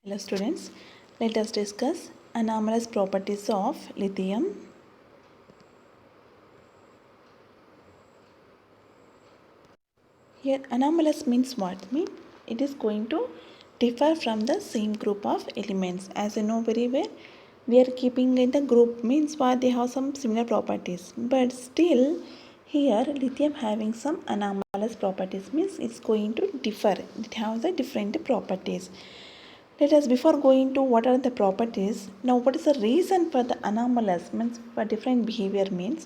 Hello students, let us discuss anomalous properties of lithium. Here anomalous means what? Means it is going to differ from the same group of elements. As you know very well, we are keeping in the group means what they have some similar properties. But still here lithium having some anomalous properties means it's going to differ. It has a different properties. Let us, before going to what are the properties, now what is the reason for the anomalous means for different behavior means.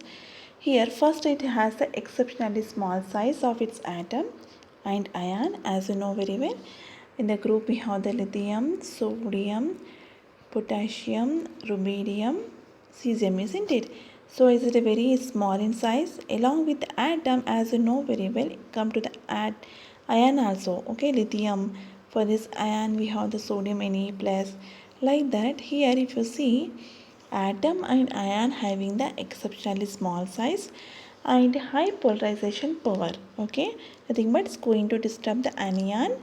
Here first it has the exceptionally small size of its atom and ion, as you know very well. In the group we have the lithium, sodium, potassium, rubidium, cesium, isn't it? So is it a very small in size? Along with the atom, as you know very well, come to the ion also. Okay, lithium. For this ion, we have the sodium Na plus. Like that, here if you see, atom and ion having the exceptionally small size and high polarization power. Okay, nothing but it's going to disturb the anion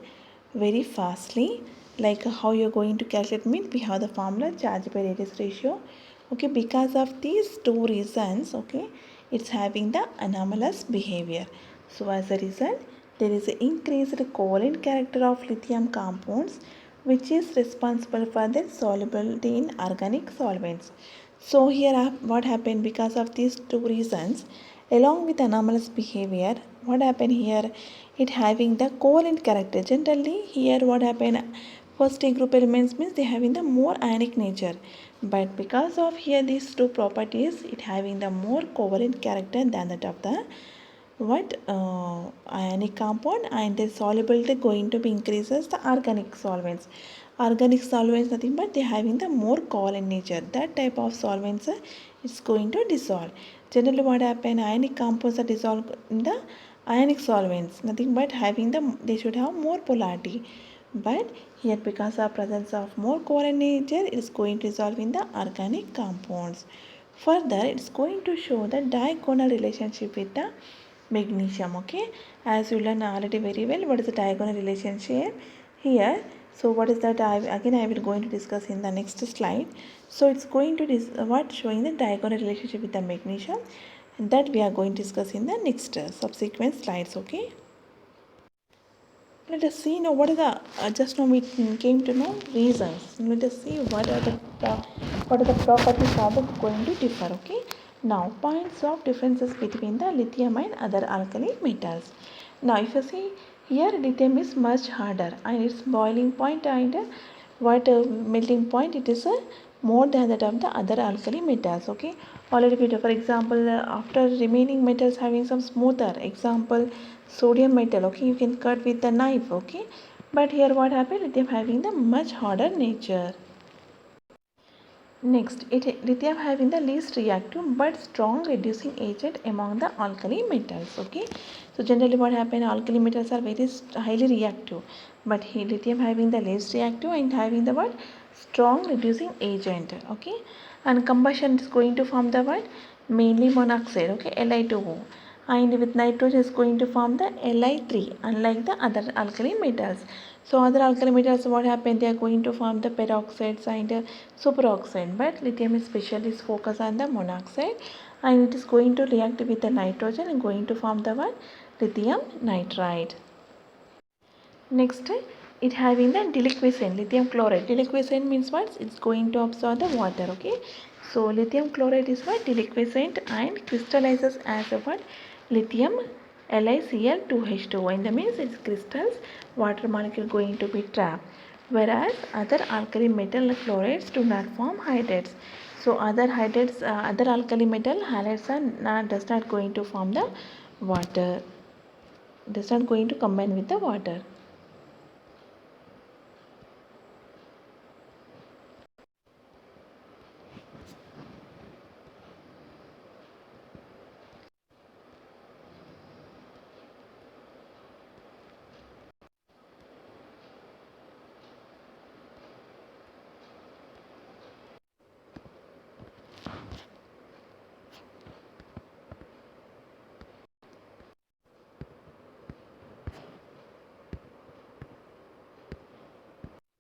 very fastly. Like how you're going to calculate means we have the formula charge by radius ratio. Okay, because of these two reasons, okay, it's having the anomalous behavior. So as a result, there is an increased covalent character of lithium compounds which is responsible for their solubility in organic solvents. So here what happened because of these two reasons, along with anomalous behavior, what happened here, it having the covalent character. Generally here what happened, first A group elements means they having the more ionic nature, but because of here these two properties, it having the more covalent character than that of the ionic compound, and their solubility going to be increases the organic solvents nothing but they having the more covalent nature. That type of solvents it's going to dissolve. Generally what happen, ionic compounds are dissolved in the ionic solvents nothing but having the they should have more polarity, but here because of presence of more covalent nature it is going to dissolve in the organic compounds. Further, it's going to show the diagonal relationship with the magnesium. Okay, as you learn already very well what is the diagonal relationship here. So what is that, again I will going to discuss in the next slide. So it's going to what showing the diagonal relationship with the magnesium, and that we are going to discuss in the next subsequent slides. Okay, let us see now what are the just now we came to know reasons. Let us see what are the properties are that going to differ. Okay, now points of differences between the lithium and other alkali metals. Now if you see here, lithium is much harder and its boiling point and what melting point it is more than that of the other alkali metals. Okay, already we for example after remaining metals having some smoother example sodium metal, okay, you can cut with the knife. Okay, but here what happened, lithium having the much harder nature. Next, lithium having the least reactive but strong reducing agent among the alkali metals. Okay, so generally what happen, alkali metals are very highly reactive, but lithium having the least reactive and having the what strong reducing agent. Okay, and combustion is going to form the what mainly monoxide. Okay, Li2O, and with nitrogen is going to form the Li3, unlike the other alkali metals. So other alkali metals what happen, they are going to form the peroxides and superoxide, but lithium especially is focused on the monoxide, and it is going to react with the nitrogen and going to form the one lithium nitride. Next, it having the deliquescent lithium chloride. Deliquescent means what? It's going to absorb the water. Okay, so lithium chloride is what deliquescent and crystallizes as a what lithium LiCl2H2O. And that means its crystals water molecule going to be trapped. Whereas other alkali metal chlorides do not form hydrates. So other hydrates, other alkali metal halides are does not going to form the water. Does not going to combine with the water.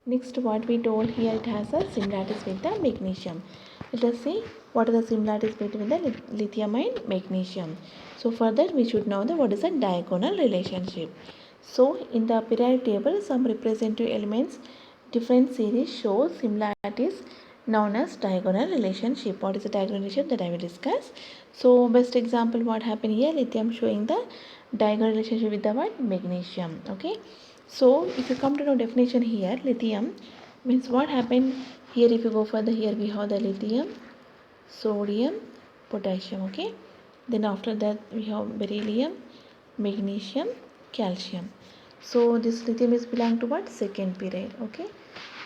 Next, what we told here, it has a similarities with the magnesium. Let us see what are the similarities between the lithium and magnesium. So for that we should know what is a diagonal relationship. So in the periodic table, some representative elements different series show similarities known as diagonal relationship. What is the diagonal relationship that I will discuss? So best example what happened here, lithium showing the diagonal relationship with the what? Magnesium. Okay. So if you come to know definition here, lithium means what happened here. If you go further, here we have the lithium, sodium, potassium. Okay. Then after that we have beryllium, magnesium, calcium. So this lithium is belong to what? Second period. Okay.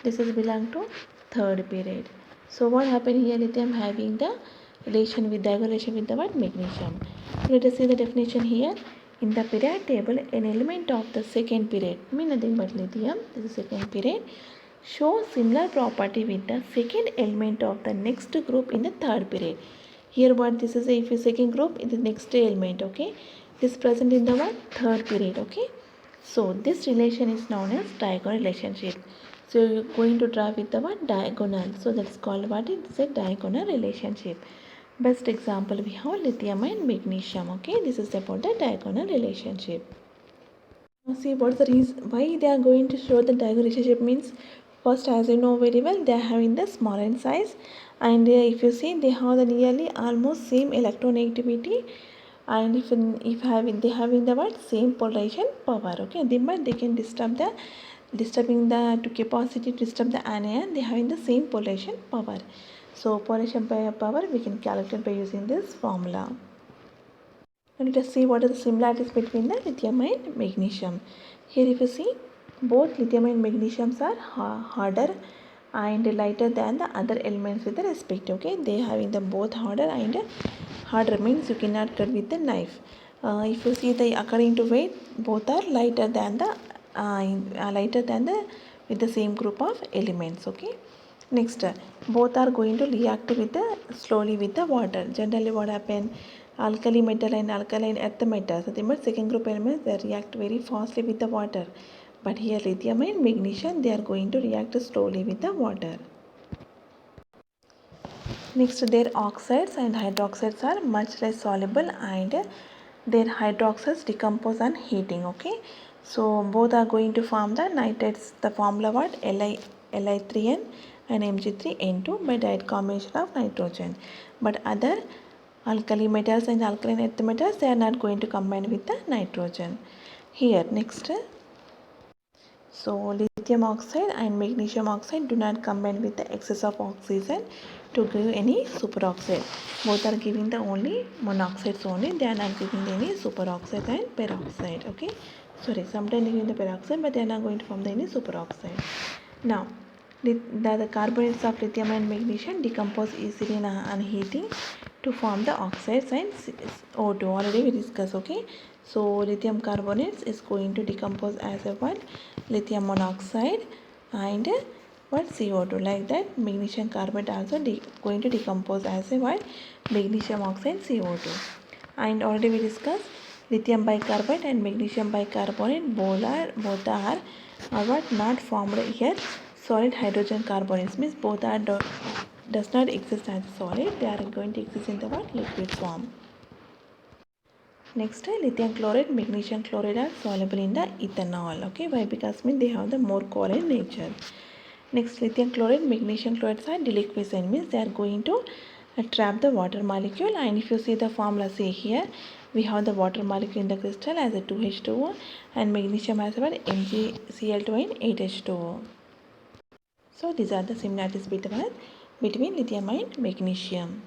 This is belong to third period. So what happened here? Lithium having the relation with diagonal relation with the what? Magnesium. Let us see the definition here. In the periodic table, an element of the second period, mean nothing but lithium, this is second period, shows similar property with the second element of the next group in the third period. Here what this is, if you second group in the next element, okay, this present in the what? Third period, okay. So this relation is known as diagonal relationship. So you're going to draw with the what? Diagonal. So that's called what? It's a diagonal relationship. Best example we have lithium and magnesium. Okay, this is about the diagonal relationship. Now see what's the reason why they are going to show the diagonal relationship means, first as you know very well, they are having the smaller in size, and if you see they have the nearly almost same electronegativity, and if having they having the what? Same polarization power. Okay, but they can disturbing the to capacity to disturb the anion, they having the same polarization power. So polarization power we can calculate by using this formula. Now let us see what are the similarities between the lithium and magnesium. Here if you see, both lithium and magnesium are harder and lighter than the other elements with the respect. Okay, they having the both harder and harder means you cannot cut with the knife. If you see the according to weight, both are lighter than the with the same group of elements. Okay. Next, both are going to react with the slowly with the water. Generally, what happen? Alkali metal and alkaline earth metals. So, the second group elements they react very fastly with the water. But here, lithium and magnesium they are going to react slowly with the water. Next, their oxides and hydroxides are much less soluble, and their hydroxides decompose on heating. Okay, so both are going to form the nitrates. The formula what? Li3n and Mg3n2 by direct combination of nitrogen. But other alkali metals and alkaline earth metals they are not going to combine with the nitrogen. Here next. So lithium oxide and magnesium oxide do not combine with the excess of oxygen to give any superoxide. Both are giving the only monoxides only. They are not giving any superoxide and peroxide. Okay. Sorry, sometimes they give the peroxide, but they are not going to form any superoxide. Now, the carbonates of lithium and magnesium decompose easily on heating to form the oxides and O2. Already we discussed. Okay. So lithium carbonates is going to decompose as a what? Lithium monoxide and what? CO2. Like that, magnesium carbonate also going to decompose as a what? Magnesium oxide CO2. And already we discussed lithium bicarbonate and magnesium bicarbonate both are what? Not formed here. Solid hydrogen carbonates means both are does not exist as a solid. They are going to exist in the what? Liquid form. Next, lithium chloride, magnesium chloride are soluble in the ethanol. Okay, why? Because they have the more covalent nature. Next, lithium chloride, magnesium chlorides are deliquescent means they are going to trap the water molecule. And if you see the formula, say here, we have the water molecule in the crystal as a 2H2O and magnesium as well MgCl2 and 8H2O. So these are the similarities between lithium and magnesium.